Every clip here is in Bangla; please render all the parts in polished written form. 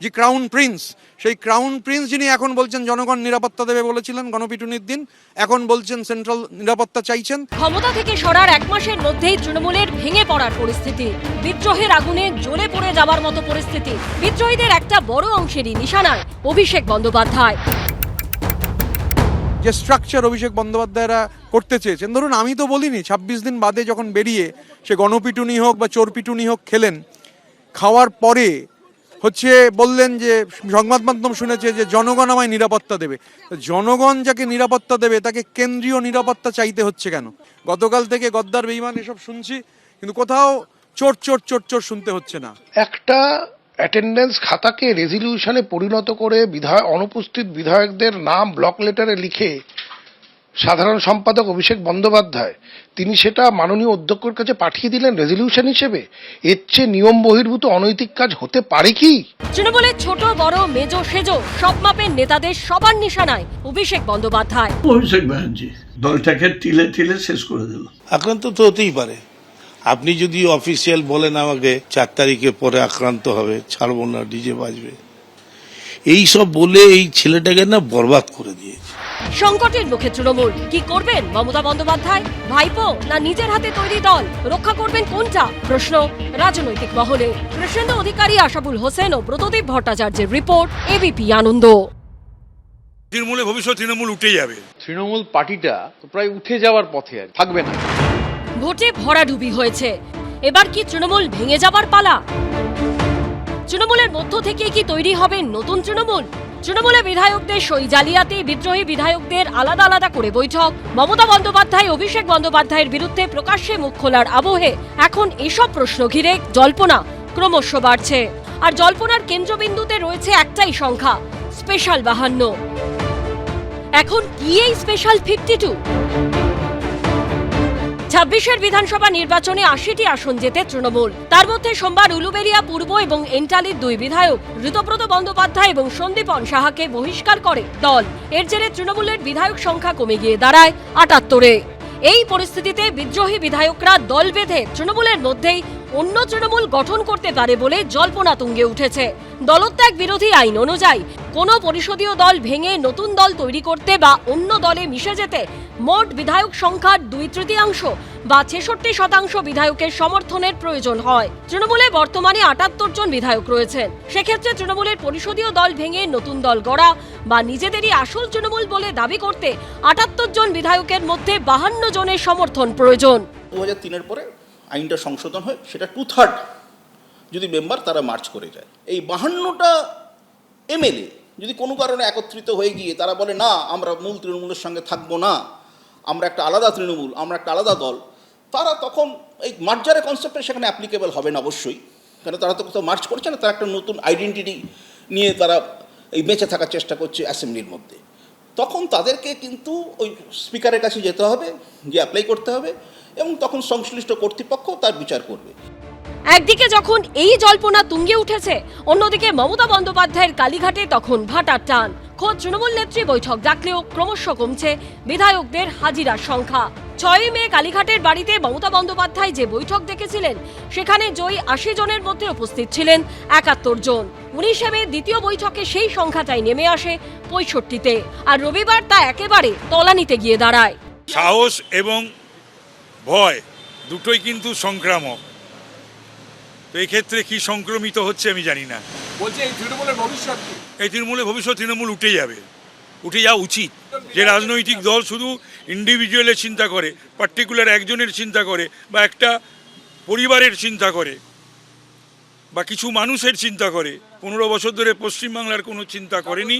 যে ক্রাউন প্রিন্স, সেই ক্রাউন প্রিন্স যিনি এখন বলছেন জনগণ নিরাপত্তা দেবে বলেছিলেন গণপিটুনির দিন, এখন বলছেন সেন্ট্রাল নিরাপত্তা চাইছেন। ক্ষমতা থেকে সরার এক মাসের মধ্যেই তৃণমূলের ভেঙে পড়ার পরিস্থিতি, বিদ্রোহের আগুনে জ্বলে পড়ে যাবার মতো পরিস্থিতি। বিদ্রোহীদের একটা বড় অংশেরই নিশানায় অভিষেক বন্দ্যোপাধ্যায়। যে স্ট্রাকচার অভিষেক বন্দ্যোপাধ্যায়রা করতে চেয়েছেন, ধরুন আমি তো বলিনি ২৬ দিন বাদে যখন বেরিয়ে সে গণপিটুনি হোক বা চোর পিটুনি হোক খেলেন, খাওয়ার পরে বললেন যে সংবাদ মাধ্যম শুনেছে যে জনগণ আমায় নিরাপত্তা দেবে। জনগণ যাকে নিরাপত্তা দেবে তাকে কেন্দ্রীয় নিরাপত্তা চাইতে হচ্ছে কেন? গতকাল থেকে গদ্দার বেঈমান এসব শুনছি, কিন্তু কোথাও চোর চোর চোর চোর শুনতে হচ্ছে না। একটা অ্যাটেন্ডেন্স খাতাকে রেজলিউশনে পরিণত করে অনুপস্থিত বিধায়কদের নাম ব্লক লেটারে লিখে সাধারণ সম্পাদক অভিষেক বন্দ্যোপাধ্যায় তিনি সেটা মাননীয় অধ্যক্ষের কাছে পাঠিয়ে দিলেন রেজলিউশন হিসেবে। এর চেয়ে নিয়ম বহির্ভূত অনৈতিক কাজ হতে পারে কি? তৃণমূলের ছোট বড় মেজো সেজো সব মাপের নেতাদের সবার নিশানায় অভিষেক বন্দ্যোপাধ্যায়। অভিষেক ব্যানার্জি দলটাকে তিলে তিলে শেষ করে দিল। আক্রান্ত তো হতেই পারে। আপনি যদি অফিসিয়াল বলেন আমাকে ৪ তারিখের পরে আক্রান্ত হবে, ছাড়বো না, ডিজে বাজবে, এই সব বলে এই ছেলেটাকে না বরবাদ করে দিয়েছে। সংকটের মুখে তৃণমূল কি করবেন মমতা বন্দ্যোপাধ্যায়? ভাইপো না নিজের হাতে তৈরি দল? রক্ষা করবেন কোনটা? প্রশ্ন রাজনৈতিক মহলে। কৃষ্ণেন্দু অধিকারী, আশাবুল হোসেন ও ব্রতদীপ ভট্টাচার্যের রিপোর্ট, এবিপি আনন্দ। তৃণমূলে ভবিষ্যৎ তৃণমূল উঠে যাবে। তৃণমূল পার্টিটা তো প্রায় উঠে যাওয়ার পথে থাকবে না। ভোটে ভরাডুবি হয়েছে, এবার কি তৃণমূল ভেঙে যাবার পালা? তৃণমূলের মধ্য থেকে কি তৈরি হবে নতুন তৃণমূল? তৃণমূলের বিধায়কদের সই জালিয়াতি, বিদ্রোহী বিধায়কদের আলাদা আলাদা করে বৈঠক, মমতা বন্দ্যোপাধ্যায় অভিষেক বন্দ্যোপাধ্যায়ের বিরুদ্ধে প্রকাশ্যে মুখ খোলার আবহে এখন এসব প্রশ্ন ঘিরে জল্পনা ক্রমশ বাড়ছে। আর জল্পনার কেন্দ্রবিন্দুতে রয়েছে একটাই সংখ্যা, স্পেশাল 52। এখন কি এই স্পেশাল 52? ২৬ বিধানসভা নির্বাচনে ৮০টি আসন জেতে তৃণমূল। তার মধ্যে সোমবার উলুবেড়িয়া পূর্ব এবং এন্টালির ২ বিধায়ক ঋতব্রত বন্দ্যোপাধ্যায় এবং সন্দীপন সাহাকে বহিষ্কার করে দল। এর জেরে তৃণমূলের বিধায়ক সংখ্যা কমে গিয়ে দাঁড়ায় ৭৮-এ। এই পরিস্থিতিতে বিদ্রোহী বিধায়করা দল বেঁধে তৃণমূলের মধ্যেই অন্য তৃণমূল গঠন করতে পারে বলে জল্পনা তুঙ্গে উঠেছে। দলত্যাগ বিরোধী আইন অনুযায়ী কোনো পরিষদীয় দল ভেঙে নতুন দল তৈরি করতে বা অন্য দলে মিশে যেতে মোট বিধায়ক সংখ্যার 2/3 বা 66% বিধায়কের সমর্থনের প্রয়োজন হয়। তৃণমূলে বর্তমানে ৭৮ জন বিধায়ক রয়েছেন। সেক্ষেত্রে তৃণমূলের পরিষদীয় দল ভেঙে নতুন দল গড়া বা নিজেদেরই আসল তৃণমূল বলে দাবি করতে ৭৮ জন বিধায়কের মধ্যে 52 জনের সমর্থন প্রয়োজন। 2003-এর পরে আইনটা সংশোধন হয়, সেটা 2/3 যদি মেম্বার তারা মার্চ করে যায়। এই 52টা এমএলএ যদি কোনো কারণে একত্রিত হয়ে গিয়ে তারা বলে না আমরা মূল তৃণমূলের সঙ্গে থাকবো না, আমরা একটা আলাদা তৃণমূল, আমরা একটা আলাদা দল, তারা তখন এই মার্জারের কনসেপ্টটা সেখানে অ্যাপ্লিকেবল হবে না অবশ্যই, কারণ তারা তো কোথাও মার্চ করছে না, তারা একটা নতুন আইডেন্টিটি নিয়ে তারা এই বেঁচে থাকার চেষ্টা করছে অ্যাসেম্বলির মধ্যে। তখন তাদেরকে কিন্তু ওই স্পিকারের কাছে যেতে হবে, গিয়ে অ্যাপ্লাই করতে হবে, এবং তখন সংশ্লিষ্ট কর্তৃপক্ষ তার বিচার করবে। একদিকে যখন এই জল্পনা তুঙ্গে উঠেছে, অন্যদিকে মমতা বন্দ্যোপাধ্যায়ের কালীঘাটে তখন ভাটার টান। খোদ তৃণমূল নেত্রী বৈঠক ডাকলেও ক্রমশ কমছে বিধায়কদের হাজিরার সংখ্যা। 6 মে কালীঘাটের বাড়িতে মমতা বন্দ্যোপাধ্যায় যে বৈঠক ডেকেছিলেন, সেখানে জয়ী 80 জনের মধ্যে উপস্থিত ছিলেন 71 জন। 19 মে দ্বিতীয় বৈঠকে সেই সংখ্যাটাই নেমে আসে 65-তে, আর রবিবার তা একেবারে তলানিতে গিয়ে দাঁড়ায়। সাহস এবং ভয় দুটোই কিন্তু সংক্রামক। তো এই ক্ষেত্রে কি সংক্রমিত হচ্ছে আমি জানি না। বলছে এই তৃণমূলের ভবিষ্যৎ কি? এই তৃণমূলের ভবিষ্যৎ তৃণমূল উঠে যাবে, উঠে যাওয়া উচিত। যে রাজনৈতিক দল শুধু ইন্ডিভিজুয়ালের চিন্তা করে, পার্টিকুলার একজনের চিন্তা করে, বা একটা পরিবারের চিন্তা করে, বা কিছু মানুষের চিন্তা করে, 15 বছর ধরে পশ্চিমবাংলার কোনো চিন্তা করেনি।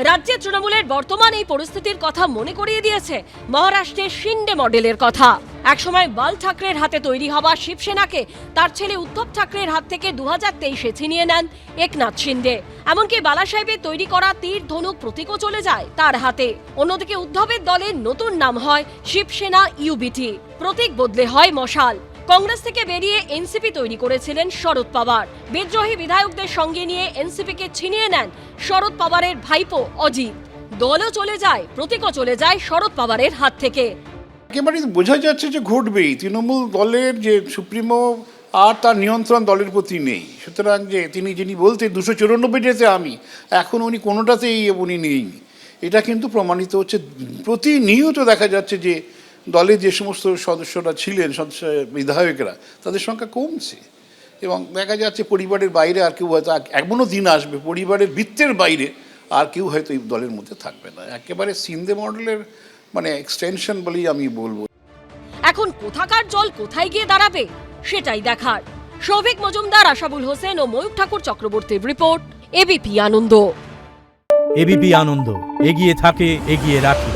রাজ্যে তৃণমূলের বর্তমান এই পরিস্থিতির কথা মনে করিয়ে দিয়েছে মহারাষ্ট্রের শিন্ডে মডেলের কথা। একসময় বাল ঠাকরের হাতে তৈরি হওয়া শিবসেনাকে তার ছেলে উদ্ধব ঠাকরের হাত থেকে 2023-এ ছিনিয়ে নেন একনাথ শিন্ডে। এমনকি বালাসাহেবের তৈরি করা তীর ধনুক প্রতীকও চলে যায় তার হাতে। অন্যদিকে উদ্ধবের দলের নতুন নাম হয় শিবসেনা ইউবিটি, প্রতীক বদলে হয় মশাল। কংগ্রেস থেকে বেরিয়ে এনসিপি তৈরি করেছিলেন শরদ পাওয়ার। বিদ্রোহী বিধায়কদের সঙ্গে নিয়ে এনসিপিকে ছিনিয়ে নেন শরদ পাওয়ারের ভাইপো অজিত। দলও চলে যায়, প্রতীকও চলে যায় শরদ পাওয়ারের হাত থেকে। একেবারেই বোঝা যাচ্ছে যে ঘটবেই। তৃণমূল দলের যে সুপ্রিমো আর তার নিয়ন্ত্রণ দলের প্রতি নেই, সুতরাং যে যিনি বলতেন 294টাতে আমি, এখন উনি কোনোটাতেই উনি নেইনি, এটা কিন্তু প্রমাণিত হচ্ছে। প্রতিনিয়ত দেখা যাচ্ছে যে দলের যে সমস্ত সদস্যরা ছিলেন, বিধায়করা, তাদের সংখ্যা কমছে এবং দেখা যাচ্ছে পরিবারের বাইরে আর কেউ হয়তো এমনও দিন আসবে পরিবারের বৃত্তের বাইরে আর কেউ হয়তো এই দলের মধ্যে থাকবে না। একেবারে সিন্ধে মডেলের মানে এক্সটেনশন বলেই আমি বলবো। এখন কোথাকার জল কোথায় গিয়ে দাঁড়াবে সেটাই দেখার। সৌভিক মজুমদার, আশাবুল হোসেন ও ময়ূখ ঠাকুর চক্রবর্তীর রিপোর্ট, এবিপি আনন্দ। এবিপি আনন্দ, এগিয়ে থাকে, এগিয়ে রাখে।